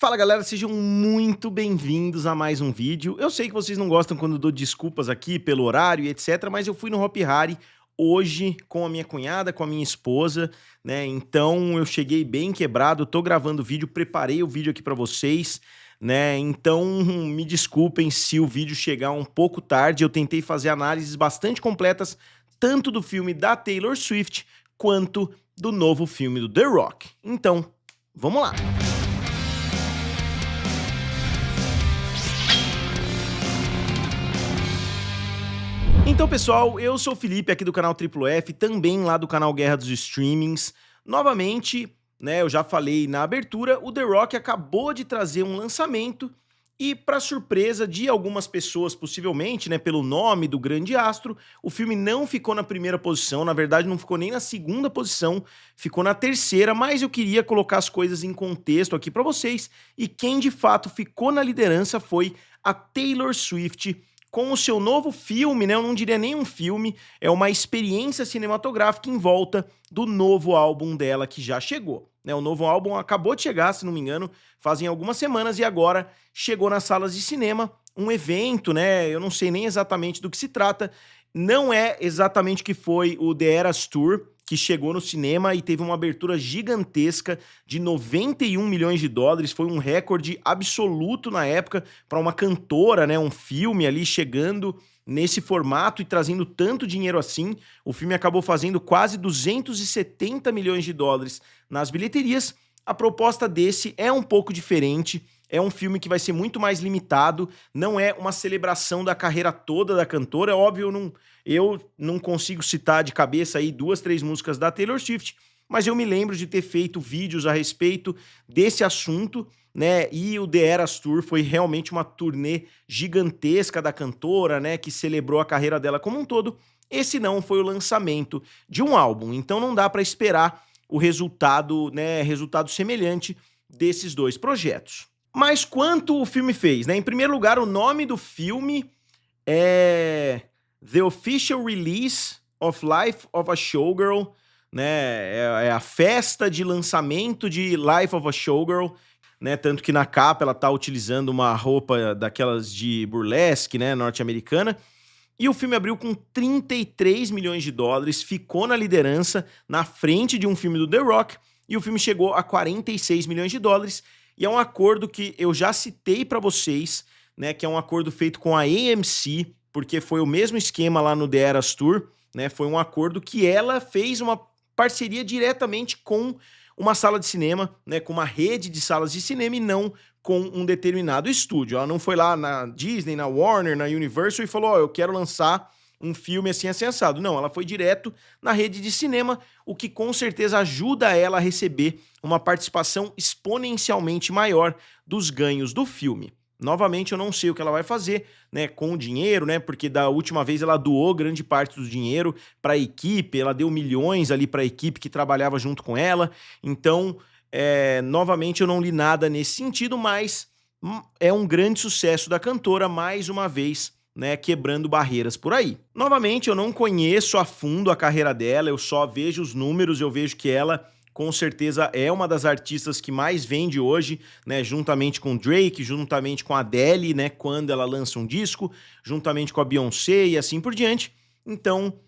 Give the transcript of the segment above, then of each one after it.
Fala galera, sejam muito bem-vindos a mais um vídeo. Eu sei que vocês não gostam quando eu dou desculpas aqui pelo horário e etc, mas eu fui no Hopi Hari hoje com a minha cunhada, com a minha esposa, né? Então eu cheguei bem quebrado, tô gravando o vídeo, preparei o vídeo aqui pra vocês, né? Então me desculpem se o vídeo chegar um pouco tarde, eu tentei fazer análises bastante completas, tanto do filme da Taylor Swift, quanto do novo filme do The Rock. Então, vamos lá! Então, pessoal, eu sou o Felipe, aqui do canal Triplo F, também lá do canal Guerra dos Streamings. Novamente, né, eu já falei na abertura, o The Rock acabou de trazer um lançamento e, para surpresa de algumas pessoas, possivelmente, né, pelo nome do grande astro, o filme não ficou na primeira posição, na verdade não ficou nem na segunda posição, ficou na terceira, mas eu queria colocar as coisas em contexto aqui para vocês, e quem de fato ficou na liderança foi a Taylor Swift, com o seu novo filme, né? Eu não diria nem um filme, é uma experiência cinematográfica em volta do novo álbum dela que já chegou, né? O novo álbum acabou de chegar, se não me engano, fazem algumas semanas e agora chegou nas salas de cinema, um evento, né? Eu não sei nem exatamente do que se trata, não é exatamente o que foi o The Eras Tour, que chegou no cinema e teve uma abertura gigantesca de 91 milhões de dólares, foi um recorde absoluto na época para uma cantora, né, um filme ali chegando nesse formato e trazendo tanto dinheiro assim. O filme acabou fazendo quase 270 milhões de dólares nas bilheterias. A proposta desse é um pouco diferente, é um filme que vai ser muito mais limitado, não é uma celebração da carreira toda da cantora, é óbvio, eu não consigo citar de cabeça aí 2, 3 músicas da Taylor Swift, mas eu me lembro de ter feito vídeos a respeito desse assunto, né, e o The Eras Tour foi realmente uma turnê gigantesca da cantora, né, que celebrou a carreira dela como um todo. Esse não foi o lançamento de um álbum, então não dá para esperar o resultado, né, resultado semelhante desses dois projetos. Mas quanto o filme fez, né? Em primeiro lugar, o nome do filme é The Official Release of Life of a Showgirl, né? É a festa de lançamento de Life of a Showgirl, né? Tanto que na capa ela tá utilizando uma roupa daquelas de burlesque, né? Norte-americana. E o filme abriu com 33 milhões de dólares, ficou na liderança, na frente de um filme do The Rock, e o filme chegou a 46 milhões de dólares, e é um acordo que eu já citei para vocês, né, que é um acordo feito com a AMC, porque foi o mesmo esquema lá no The Eras Tour, né, foi um acordo que ela fez uma parceria diretamente com uma sala de cinema, né, com uma rede de salas de cinema e não com um determinado estúdio. Ela não foi lá na Disney, na Warner, na Universal e falou, eu quero lançar um filme assim assado. Não, ela foi direto na rede de cinema, o que com certeza ajuda ela a receber uma participação exponencialmente maior dos ganhos do filme. Novamente, eu não sei o que ela vai fazer, né, com o dinheiro, né, porque da última vez ela doou grande parte do dinheiro para a equipe, ela deu milhões ali para a equipe que trabalhava junto com ela. Então, novamente, eu não li nada nesse sentido, mas é um grande sucesso da cantora, mais uma vez, né, quebrando barreiras por aí. Novamente, eu não conheço a fundo a carreira dela, eu só vejo os números, eu vejo que ela com certeza é uma das artistas que mais vende hoje, né, juntamente com Drake, juntamente com a Adele, né, quando ela lança um disco, juntamente com a Beyoncé e assim por diante. Então,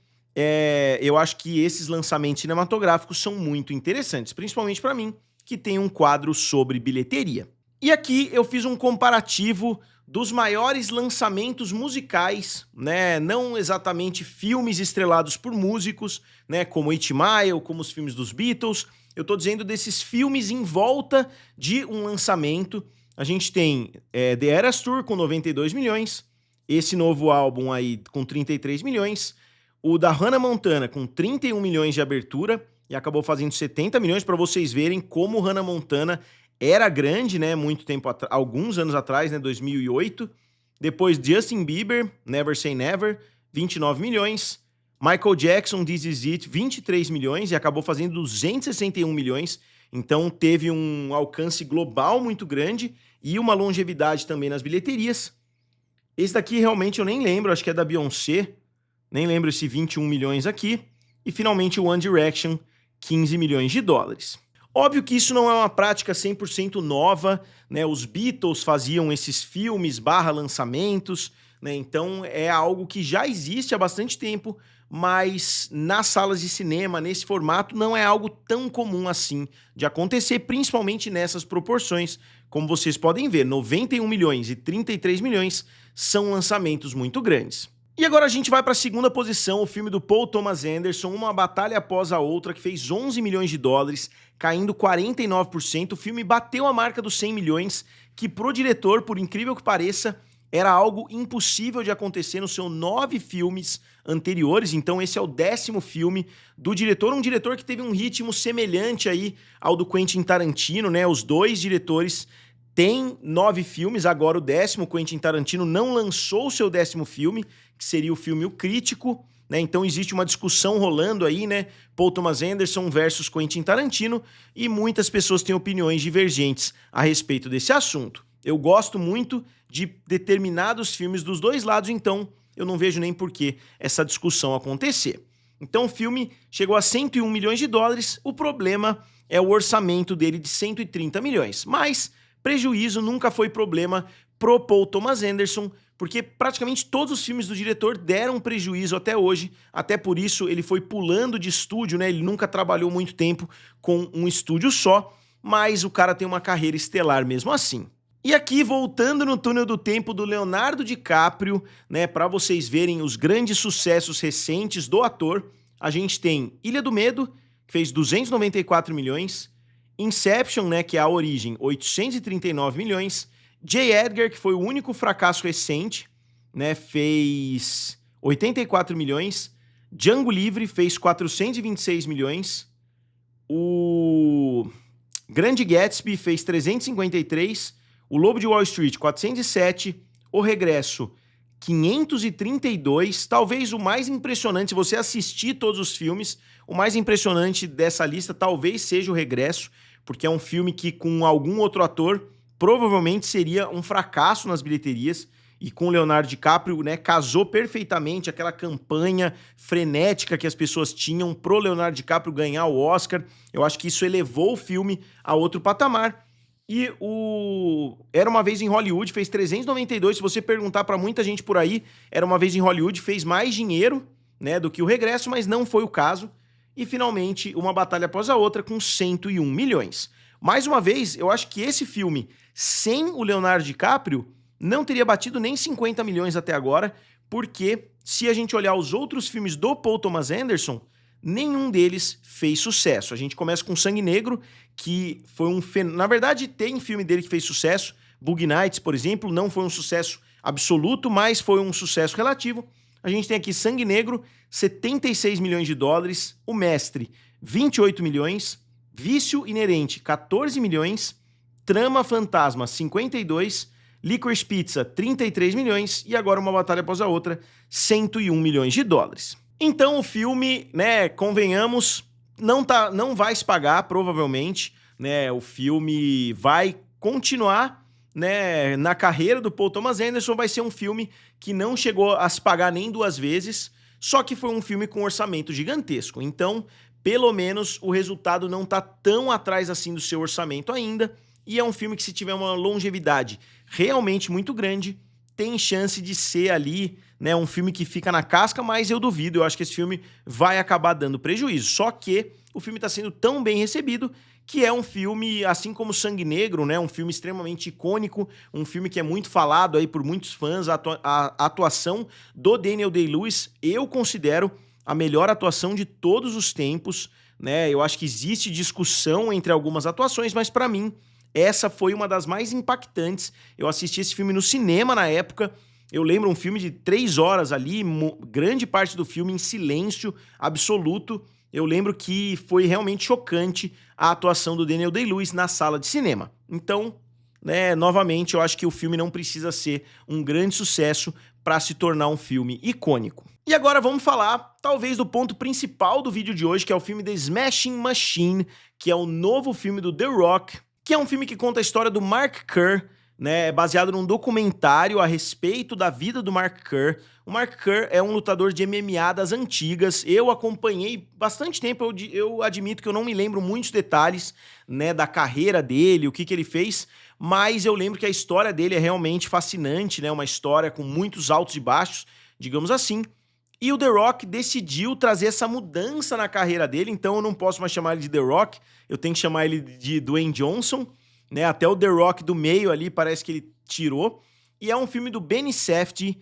eu acho que esses lançamentos cinematográficos são muito interessantes, principalmente para mim, que tem um quadro sobre bilheteria. E aqui eu fiz um comparativo dos maiores lançamentos musicais, né, não exatamente filmes estrelados por músicos, né, como 8 Mile, como os filmes dos Beatles. Eu tô dizendo desses filmes em volta de um lançamento. A gente tem The Eras Tour com 92 milhões, esse novo álbum aí com 33 milhões, o da Hannah Montana com 31 milhões de abertura e acabou fazendo 70 milhões, para vocês verem como Hannah Montana era grande, né, muito tempo atrás, alguns anos atrás, né, 2008. Depois Justin Bieber, Never Say Never, 29 milhões. Michael Jackson, This Is It, 23 milhões e acabou fazendo 261 milhões. Então teve um alcance global muito grande e uma longevidade também nas bilheterias. Esse daqui realmente eu nem lembro, acho que é da Beyoncé. Nem lembro esse 21 milhões aqui. E finalmente o One Direction, 15 milhões de dólares. Óbvio que isso não é uma prática 100% nova, né? Os Beatles faziam esses filmes barra lançamentos, né? Então é algo que já existe há bastante tempo, mas nas salas de cinema, nesse formato, não é algo tão comum assim de acontecer, principalmente nessas proporções. Como vocês podem ver, 91 milhões e 33 milhões são lançamentos muito grandes. E agora a gente vai para a segunda posição, o filme do Paul Thomas Anderson, Uma Batalha Após a Outra, que fez 11 milhões de dólares, caindo 49%. O filme bateu a marca dos 100 milhões, que pro diretor, por incrível que pareça, era algo impossível de acontecer nos seus 9 filmes anteriores. Então esse é o 10º filme do diretor, um diretor que teve um ritmo semelhante aí ao do Quentin Tarantino, né? Os dois diretores têm 9 filmes, agora o 10º, Quentin Tarantino não lançou o seu 10º filme, que seria o filme O Crítico, né? Então existe uma discussão rolando aí, né? Paul Thomas Anderson versus Quentin Tarantino, e muitas pessoas têm opiniões divergentes a respeito desse assunto. Eu gosto muito de determinados filmes dos dois lados, então eu não vejo nem por que essa discussão acontecer. Então o filme chegou a 101 milhões de dólares, o problema é o orçamento dele de 130 milhões, mas prejuízo nunca foi problema pro Paul Thomas Anderson, porque praticamente todos os filmes do diretor deram prejuízo até hoje, até por isso ele foi pulando de estúdio, né? Ele nunca trabalhou muito tempo com um estúdio só, mas o cara tem uma carreira estelar mesmo assim. E aqui, voltando no túnel do tempo do Leonardo DiCaprio, né, para vocês verem os grandes sucessos recentes do ator, a gente tem Ilha do Medo, que fez 294 milhões, Inception, né, que é A Origem, 839 milhões, J. Edgar, que foi o único fracasso recente, né, fez 84 milhões, Django Livre fez 426 milhões, o Grande Gatsby fez 353, O Lobo de Wall Street 407, O Regresso 532, talvez o mais impressionante, se você assistir todos os filmes, o mais impressionante dessa lista talvez seja O Regresso, porque é um filme que com algum outro ator provavelmente seria um fracasso nas bilheterias, e com o Leonardo DiCaprio, né, casou perfeitamente aquela campanha frenética que as pessoas tinham pro Leonardo DiCaprio ganhar o Oscar. Eu acho que isso elevou o filme a outro patamar. E o Era Uma Vez em Hollywood fez 392, se você perguntar pra muita gente por aí, Era Uma Vez em Hollywood fez mais dinheiro, né, do que O Regresso, mas não foi o caso. E finalmente, Uma Batalha Após a Outra com 101 milhões. Mais uma vez, eu acho que esse filme, sem o Leonardo DiCaprio, não teria batido nem 50 milhões até agora, porque se a gente olhar os outros filmes do Paul Thomas Anderson, nenhum deles fez sucesso. A gente começa com Sangue Negro, que foi um fenômeno. Na verdade, tem filme dele que fez sucesso. Boogie Nights, por exemplo, não foi um sucesso absoluto, mas foi um sucesso relativo. A gente tem aqui Sangue Negro, 76 milhões de dólares. O Mestre, 28 milhões. Vício Inerente, 14 milhões. Trama Fantasma, 52. Licorice Pizza, 33 milhões. E agora Uma Batalha Após a Outra, 101 milhões de dólares. Então o filme, né, convenhamos, não vai se pagar, provavelmente, né, o filme vai continuar, né, na carreira do Paul Thomas Anderson, vai ser um filme que não chegou a se pagar nem 2 vezes, só que foi um filme com orçamento gigantesco, então, pelo menos, o resultado não tá tão atrás assim do seu orçamento ainda, e é um filme que, se tiver uma longevidade realmente muito grande, tem chance de ser ali, né, um filme que fica na casca, mas eu duvido, eu acho que esse filme vai acabar dando prejuízo. Só que o filme está sendo tão bem recebido que é um filme, assim como Sangue Negro, né, um filme extremamente icônico, um filme que é muito falado aí por muitos fãs. A atuação do Daniel Day-Lewis, eu considero a melhor atuação de todos os tempos, né? Eu acho que existe discussão entre algumas atuações, mas para mim essa foi uma das mais impactantes. Eu assisti esse filme no cinema na época. Eu lembro um filme de 3 horas ali, grande parte do filme em silêncio absoluto. Eu lembro que foi realmente chocante a atuação do Daniel Day-Lewis na sala de cinema. Então, né, novamente, eu acho que o filme não precisa ser um grande sucesso para se tornar um filme icônico. E agora vamos falar, talvez, do ponto principal do vídeo de hoje, que é o filme The Smashing Machine, que é o novo filme do The Rock, que é um filme que conta a história do Mark Kerr, né? É baseado num documentário a respeito da vida do Mark Kerr. O Mark Kerr é um lutador de MMA das antigas. Eu acompanhei bastante tempo, eu admito que eu não me lembro muitos detalhes, né, da carreira dele, o que ele fez, mas eu lembro que a história dele é realmente fascinante, né? Uma história com muitos altos e baixos, digamos assim. E o The Rock decidiu trazer essa mudança na carreira dele, então eu não posso mais chamar ele de The Rock, eu tenho que chamar ele de Dwayne Johnson, né? Até o The Rock do meio ali parece que ele tirou. E é um filme do Benny Safdie,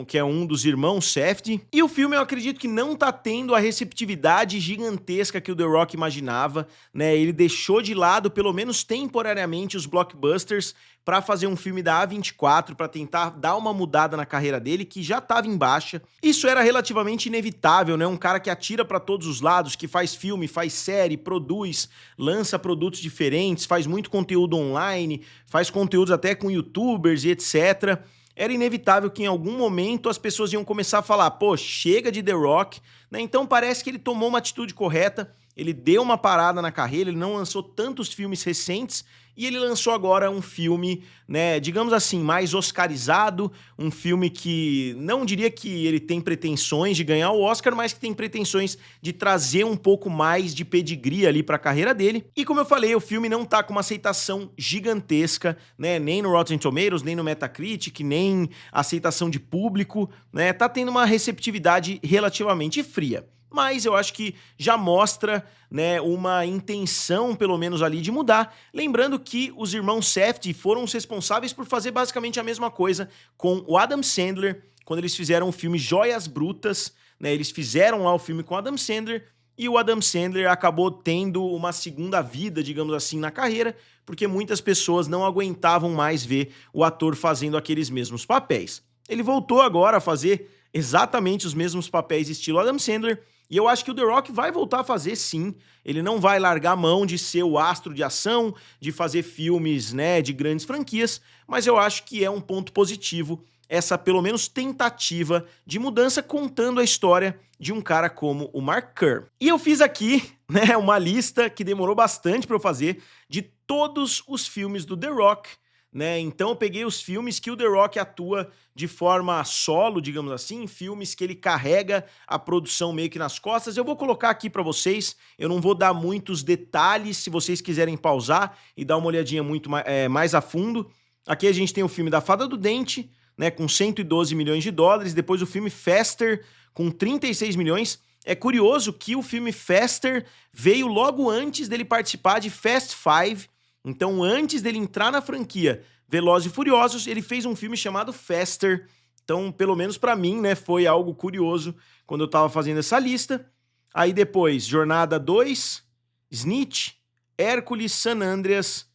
que é um dos irmãos Safdie. E o filme eu acredito que não tá tendo a receptividade gigantesca que o The Rock imaginava, né? Ele deixou de lado, pelo menos temporariamente, os blockbusters para fazer um filme da A24, para tentar dar uma mudada na carreira dele, que já estava em baixa. Isso era relativamente inevitável, né? Um cara que atira para todos os lados, que faz filme, faz série, produz, lança produtos diferentes, faz muito conteúdo online, faz conteúdos até com youtubers e etc. Era inevitável que em algum momento as pessoas iam começar a falar, pô, chega de The Rock, né? Então parece que ele tomou uma atitude correta, ele deu uma parada na carreira, ele não lançou tantos filmes recentes e ele lançou agora um filme, né, digamos assim, mais oscarizado, um filme que não diria que ele tem pretensões de ganhar o Oscar, mas que tem pretensões de trazer um pouco mais de pedigree ali pra carreira dele. E como eu falei, o filme não tá com uma aceitação gigantesca, né, nem no Rotten Tomatoes, nem no Metacritic, nem aceitação de público, né, tá tendo uma receptividade relativamente fria. Mas eu acho que já mostra, né, uma intenção, pelo menos ali, de mudar. Lembrando que os irmãos Safdie foram os responsáveis por fazer basicamente a mesma coisa com o Adam Sandler, quando eles fizeram o filme Joias Brutas, né, eles fizeram lá o filme com o Adam Sandler, e o Adam Sandler acabou tendo uma segunda vida, digamos assim, na carreira, porque muitas pessoas não aguentavam mais ver o ator fazendo aqueles mesmos papéis. Ele voltou agora a fazer exatamente os mesmos papéis estilo Adam Sandler, e eu acho que o The Rock vai voltar a fazer sim. Ele não vai largar a mão de ser o astro de ação, de fazer filmes, né, de grandes franquias, mas eu acho que é um ponto positivo essa, pelo menos, tentativa de mudança contando a história de um cara como o Mark Kerr. E eu fiz aqui, né, uma lista que demorou bastante para eu fazer de todos os filmes do The Rock, né? Então eu peguei os filmes que o The Rock atua de forma solo, digamos assim, filmes que ele carrega a produção meio que nas costas. Eu vou colocar aqui pra vocês, eu não vou dar muitos detalhes, se vocês quiserem pausar e dar uma olhadinha muito mais a fundo. Aqui a gente tem o filme da Fada do Dente, né, com 112 milhões de dólares, depois o filme Faster, com 36 milhões. É curioso que o filme Faster veio logo antes dele participar de Fast Five. Então, antes dele entrar na franquia Velozes e Furiosos, ele fez um filme chamado Faster. Então, pelo menos pra mim, né, foi algo curioso quando eu tava fazendo essa lista. Aí depois, Jornada 2, Snitch, Hércules, San Andreas,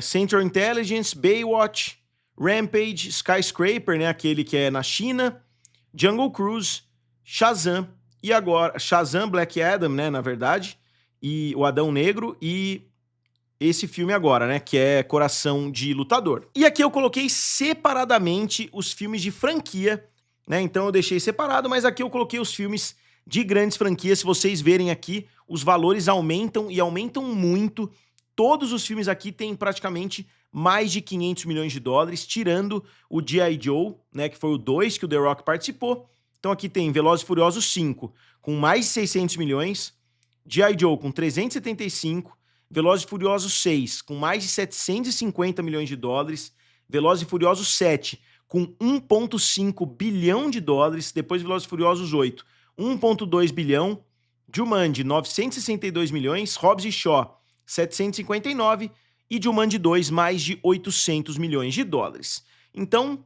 Central Intelligence, Baywatch, Rampage, Skyscraper, né, aquele que é na China, Jungle Cruise, Shazam, e agora Shazam Black Adam, né, na verdade, e o Adão Negro, e esse filme agora, né, que é Coração de Lutador. E aqui eu coloquei separadamente os filmes de franquia, né, então eu deixei separado, mas aqui eu coloquei os filmes de grandes franquias. Se vocês verem aqui, os valores aumentam e aumentam muito. Todos os filmes aqui têm praticamente mais de 500 milhões de dólares, tirando o G.I. Joe, né, que foi o 2 que o The Rock participou. Então aqui tem Velozes e Furiosos 5, com mais de 600 milhões, G.I. Joe com 375, Velozes e Furiosos 6, com mais de 750 milhões de dólares, Velozes e Furiosos 7, com 1,5 bilhão de dólares, depois Velozes e Furiosos 8, 1,2 bilhão, Jumanji, 962 milhões, Hobbs e Shaw, 759, e Jumanji 2, mais de 800 milhões de dólares. Então,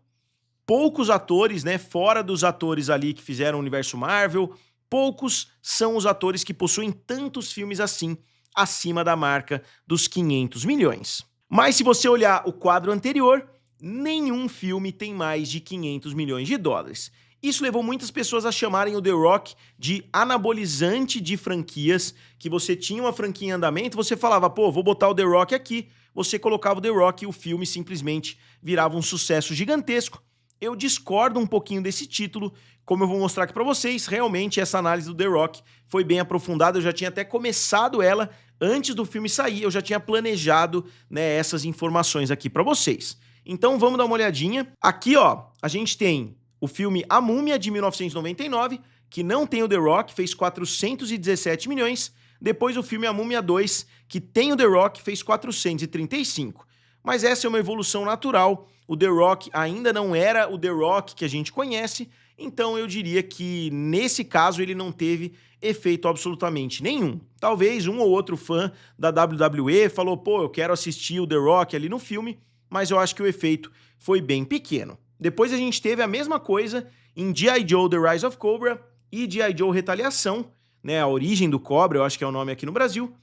poucos atores, né, fora dos atores ali que fizeram o universo Marvel, poucos são os atores que possuem tantos filmes assim, acima da marca dos 500 milhões. Mas se você olhar o quadro anterior, nenhum filme tem mais de 500 milhões de dólares. Isso levou muitas pessoas a chamarem o The Rock de anabolizante de franquias, que você tinha uma franquia em andamento, você falava, pô, vou botar o The Rock aqui, você colocava o The Rock e o filme simplesmente virava um sucesso gigantesco. Eu discordo um pouquinho desse título, como eu vou mostrar aqui pra vocês, realmente essa análise do The Rock foi bem aprofundada, eu já tinha até começado ela antes do filme sair, eu já tinha planejado, né, essas informações aqui para vocês. Então vamos dar uma olhadinha. Aqui, ó, a gente tem o filme A Múmia, de 1999, que não tem o The Rock, fez 417 milhões. Depois o filme A Múmia 2, que tem o The Rock, fez 435. Mas essa é uma evolução natural. O The Rock ainda não era o The Rock que a gente conhece, então eu diria que nesse caso ele não teve efeito absolutamente nenhum. Talvez um ou outro fã da WWE falou, pô, eu quero assistir o The Rock ali no filme, mas eu acho que o efeito foi bem pequeno. Depois a gente teve a mesma coisa em G.I. Joe The Rise of Cobra e G.I. Joe Retaliação, né, a origem do Cobra, eu acho que é o nome aqui no Brasil,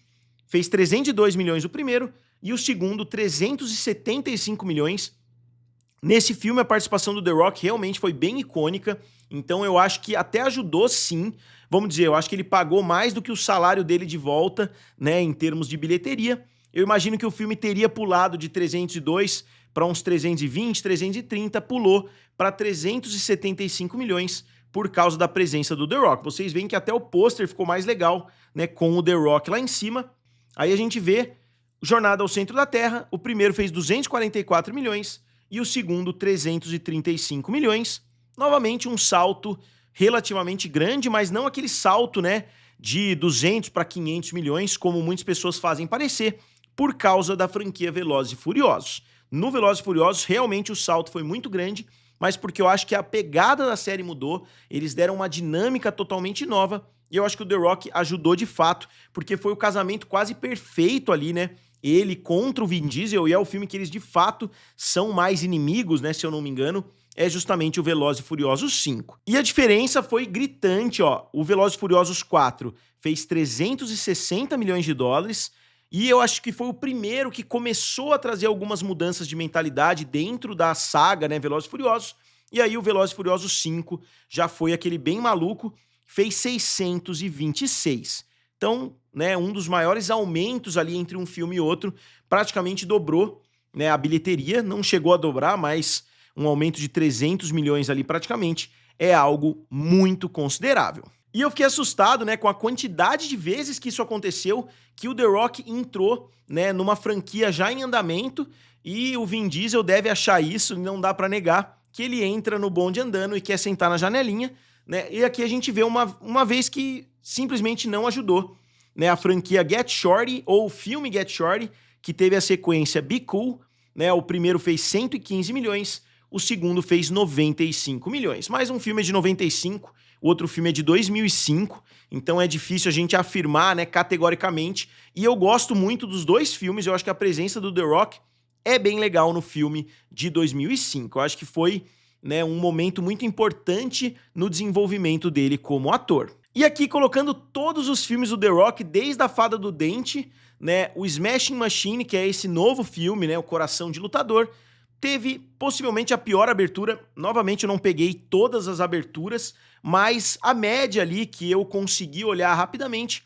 fez 302 milhões o primeiro e o segundo 375 milhões. Nesse filme, a participação do The Rock realmente foi bem icônica, então eu acho que até ajudou sim, vamos dizer, eu acho que ele pagou mais do que o salário dele de volta, né, em termos de bilheteria. Eu imagino que o filme teria pulado de 302 para uns 320, 330, pulou para 375 milhões por causa da presença do The Rock. Vocês veem que até o pôster ficou mais legal, né, com o The Rock lá em cima. Aí a gente vê Jornada ao Centro da Terra, o primeiro fez 244 milhões e o segundo 335 milhões. Novamente um salto relativamente grande, mas não aquele salto, né, de 200 para 500 milhões, como muitas pessoas fazem parecer, por causa da franquia Velozes e Furiosos. No Velozes e Furiosos, realmente o salto foi muito grande, mas porque eu acho que a pegada da série mudou, eles deram uma dinâmica totalmente nova, e eu acho que o The Rock ajudou de fato, porque foi o casamento quase perfeito ali, né? Ele contra o Vin Diesel, e é o filme que eles de fato são mais inimigos, né, se eu não me engano, é justamente o Velozes e Furiosos 5. E a diferença foi gritante, ó. O Velozes e Furiosos 4 fez 360 milhões de dólares, e eu acho que foi o primeiro que começou a trazer algumas mudanças de mentalidade dentro da saga, né, Velozes e Furiosos. E aí o Velozes e Furiosos 5 já foi aquele bem maluco, fez 626. Então, né, um dos maiores aumentos ali entre um filme e outro, praticamente dobrou, né, a bilheteria, não chegou a dobrar, mas um aumento de 300 milhões ali praticamente é algo muito considerável. E eu fiquei assustado, né, com a quantidade de vezes que isso aconteceu, que o The Rock entrou, né, numa franquia já em andamento, e o Vin Diesel deve achar isso, não dá pra negar, que ele entra no bonde andando e quer sentar na janelinha, né, e aqui a gente vê uma vez que simplesmente não ajudou, né, a franquia Get Shorty, ou o filme Get Shorty, que teve a sequência Be Cool, né, o primeiro fez 115 milhões, o segundo fez 95 milhões. Mais um filme é de 95, o outro filme é de 2005, então é difícil a gente afirmar, né, categoricamente. E eu gosto muito dos dois filmes, eu acho que a presença do The Rock é bem legal no filme de 2005. Eu acho que foi, né, um momento muito importante no desenvolvimento dele como ator. E aqui colocando todos os filmes do The Rock, desde A Fada do Dente, né, o Smashing Machine, que é esse novo filme, né, o Coração de Lutador, teve possivelmente a pior abertura. Novamente eu não peguei todas as aberturas, mas a média ali que eu consegui olhar rapidamente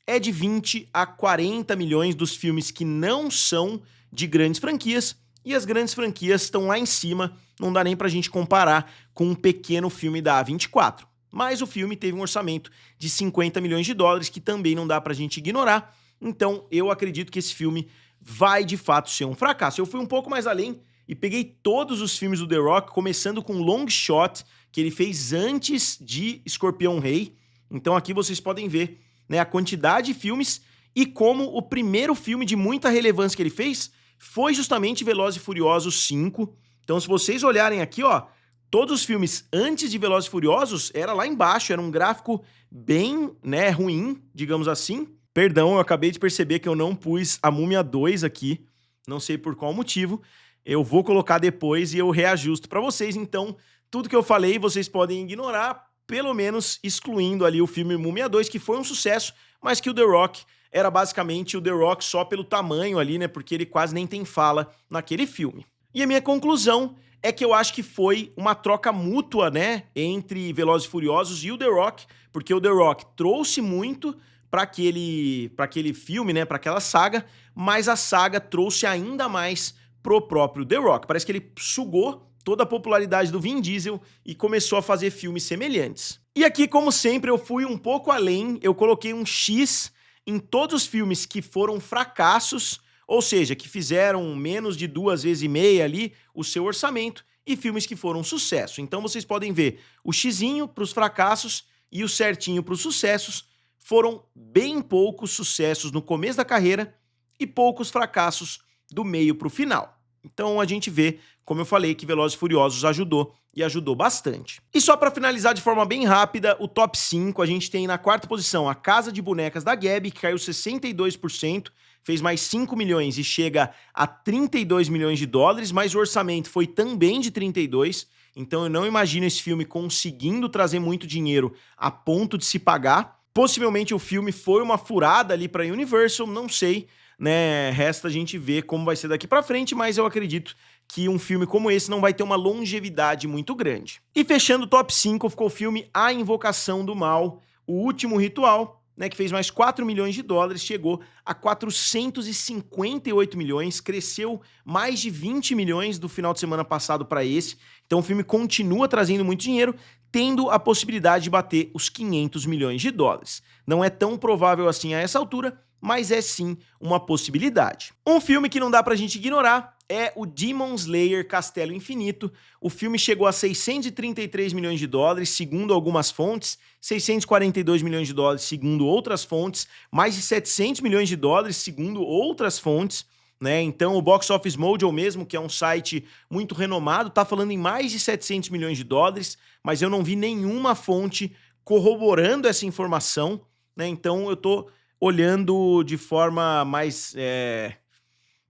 é de 20 a 40 milhões dos filmes que não são de grandes franquias, e as grandes franquias estão lá em cima, não dá nem pra gente comparar com um pequeno filme da A24. Mas o filme teve um orçamento de 50 milhões de dólares, que também não dá pra gente ignorar, então eu acredito que esse filme vai de fato ser um fracasso. Eu fui um pouco mais além e peguei todos os filmes do The Rock, começando com Long Shot, que ele fez antes de Escorpião Rei. Então aqui vocês podem ver, né, a quantidade de filmes e como o primeiro filme de muita relevância que ele fez foi justamente Velozes e Furiosos 5. Então se vocês olharem aqui, ó, todos os filmes antes de Velozes e Furiosos era lá embaixo, era um gráfico bem, né, ruim, digamos assim. Perdão, eu acabei de perceber que eu não pus a Múmia 2 aqui, não sei por qual motivo. Eu vou colocar depois e eu reajusto para vocês, então tudo que eu falei vocês podem ignorar, pelo menos excluindo ali o filme Múmia 2, que foi um sucesso, mas que o The Rock era basicamente o The Rock só pelo tamanho ali, né, porque ele quase nem tem fala naquele filme. E a minha conclusão é que eu acho que foi uma troca mútua, né, entre Velozes e Furiosos e o The Rock, porque o The Rock trouxe muito para aquele filme, né, para aquela saga, mas a saga trouxe ainda mais pro próprio The Rock. Parece que ele sugou toda a popularidade do Vin Diesel e começou a fazer filmes semelhantes. E aqui, como sempre, eu fui um pouco além, eu coloquei um X em todos os filmes que foram fracassos, ou seja, que fizeram menos de 2,5 vezes ali o seu orçamento, e filmes que foram sucesso. Então vocês podem ver o xizinho para os fracassos e o certinho para os sucessos. Foram bem poucos sucessos no começo da carreira e poucos fracassos do meio para o final. Então a gente vê, como eu falei, que Velozes e Furiosos ajudou e ajudou bastante. E só para finalizar de forma bem rápida, o top 5, a gente tem na quarta posição a Casa de Bonecas da Gabi, que caiu 62%, fez mais 5 milhões e chega a 32 milhões de dólares, mas o orçamento foi também de 32, então eu não imagino esse filme conseguindo trazer muito dinheiro a ponto de se pagar. Possivelmente o filme foi uma furada ali para a Universal, não sei, né? Resta a gente ver como vai ser daqui para frente, mas eu acredito que um filme como esse não vai ter uma longevidade muito grande. E fechando o top 5 ficou o filme A Invocação do Mal, o último ritual, né, que fez mais 4 milhões de dólares, chegou a 458 milhões, cresceu mais de 20 milhões do final de semana passado para esse. Então o filme continua trazendo muito dinheiro, tendo a possibilidade de bater os 500 milhões de dólares. Não é tão provável assim a essa altura, mas é sim uma possibilidade. Um filme que não dá pra gente ignorar é o Demon Slayer Castelo Infinito. O filme chegou a 633 milhões de dólares, segundo algumas fontes, 642 milhões de dólares, segundo outras fontes, mais de 700 milhões de dólares, segundo outras fontes, né? Então o Box Office Mojo mesmo, que é um site muito renomado, tá falando em mais de 700 milhões de dólares, mas eu não vi nenhuma fonte corroborando essa informação, né? Então eu tô olhando de forma mais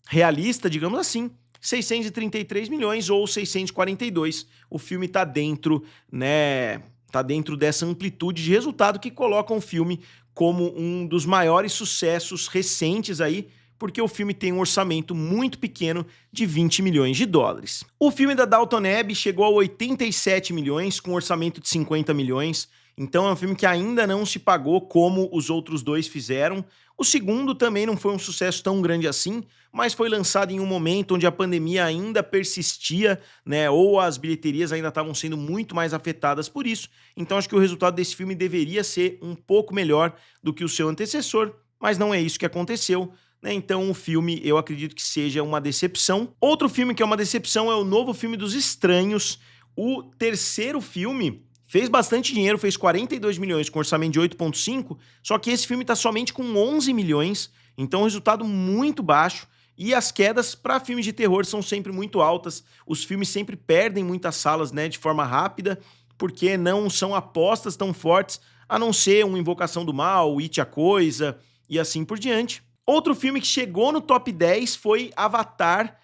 realista, digamos assim, 633 milhões ou 642. O filme tá dentro, né? Tá dentro dessa amplitude de resultado que coloca o filme como um dos maiores sucessos recentes aí, porque o filme tem um orçamento muito pequeno de 20 milhões de dólares. O filme da Downton Abbey chegou a 87 milhões, com um orçamento de 50 milhões, então é um filme que ainda não se pagou como os outros dois fizeram. O segundo também não foi um sucesso tão grande assim, mas foi lançado em um momento onde a pandemia ainda persistia, né, ou as bilheterias ainda estavam sendo muito mais afetadas por isso. Então acho que o resultado desse filme deveria ser um pouco melhor do que o seu antecessor, mas não é isso que aconteceu, né? Então o filme eu acredito que seja uma decepção. Outro filme que é uma decepção é o novo filme dos Estranhos. O terceiro filme fez bastante dinheiro, fez 42 milhões com orçamento de 8,5, só que esse filme tá somente com 11 milhões, então um resultado muito baixo, e as quedas para filmes de terror são sempre muito altas, os filmes sempre perdem muitas salas, né, de forma rápida, porque não são apostas tão fortes, a não ser uma Invocação do Mal, It a Coisa, e assim por diante. Outro filme que chegou no top 10 foi Avatar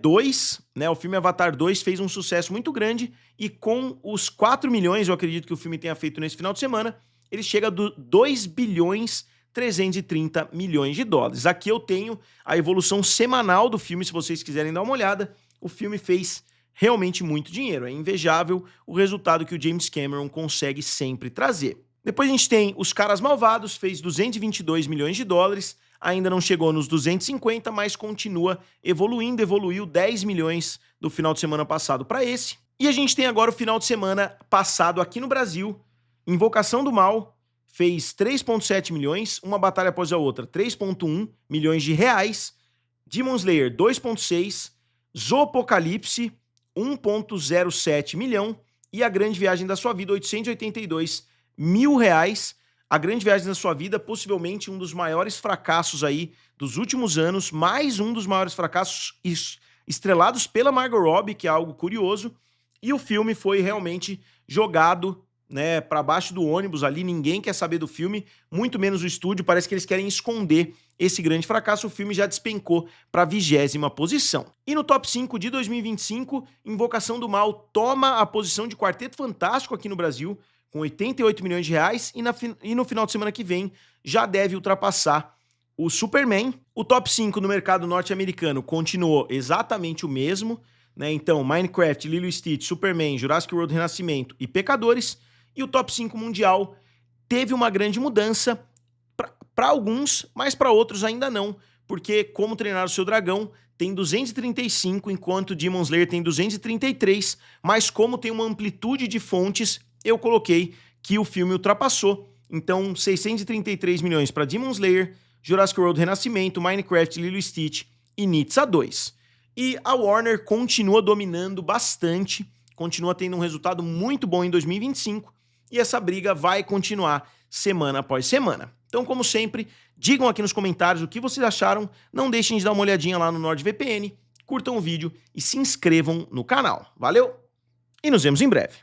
2, né? O filme Avatar 2 fez um sucesso muito grande e com os 4 milhões, eu acredito que o filme tenha feito nesse final de semana, ele chega a 2 bilhões 330 milhões de dólares. Aqui eu tenho a evolução semanal do filme, se vocês quiserem dar uma olhada. O filme fez realmente muito dinheiro, é invejável o resultado que o James Cameron consegue sempre trazer. Depois a gente tem Os Caras Malvados, fez 222 milhões de dólares, ainda não chegou nos 250, mas continua evoluindo, evoluiu 10 milhões do final de semana passado para esse. E a gente tem agora o final de semana passado aqui no Brasil, Invocação do Mal, fez 3,7 milhões, Uma Batalha Após a Outra, 3,1 milhões de reais, Demon Slayer, 2,6, Zoopocalipse, 1,07 milhão, e A Grande Viagem da Sua Vida, 882 mil reais. A Grande Viagem da Sua Vida, possivelmente um dos maiores fracassos aí dos últimos anos, mais um dos maiores fracassos estrelados pela Margot Robbie, que é algo curioso, e o filme foi realmente jogado, né, para baixo do ônibus ali, ninguém quer saber do filme, muito menos o estúdio, parece que eles querem esconder esse grande fracasso, o filme já despencou para a 20ª posição. E no top 5 de 2025, Invocação do Mal toma a posição de Quarteto Fantástico aqui no Brasil, com 88 milhões de reais, e no final de semana que vem já deve ultrapassar o Superman. O top 5 no mercado norte-americano continuou exatamente o mesmo, né? Então, Minecraft, Lilo e Stitch, Superman, Jurassic World Renascimento e Pecadores. E o top 5 mundial teve uma grande mudança para alguns, mas para outros ainda não, porque Como Treinar o Seu Dragão tem 235, enquanto Demon Slayer tem 233, mas como tem uma amplitude de fontes, eu coloquei que o filme ultrapassou Então, 633 milhões para Demon Slayer, Jurassic World Renascimento, Minecraft, Lilo e Stitch e Nitsa 2. E a Warner continua dominando bastante, continua tendo um resultado muito bom em 2025 e essa briga vai continuar semana após semana. Então, como sempre, digam aqui nos comentários o que vocês acharam, não deixem de dar uma olhadinha lá no NordVPN, curtam o vídeo e se inscrevam no canal. Valeu e nos vemos em breve.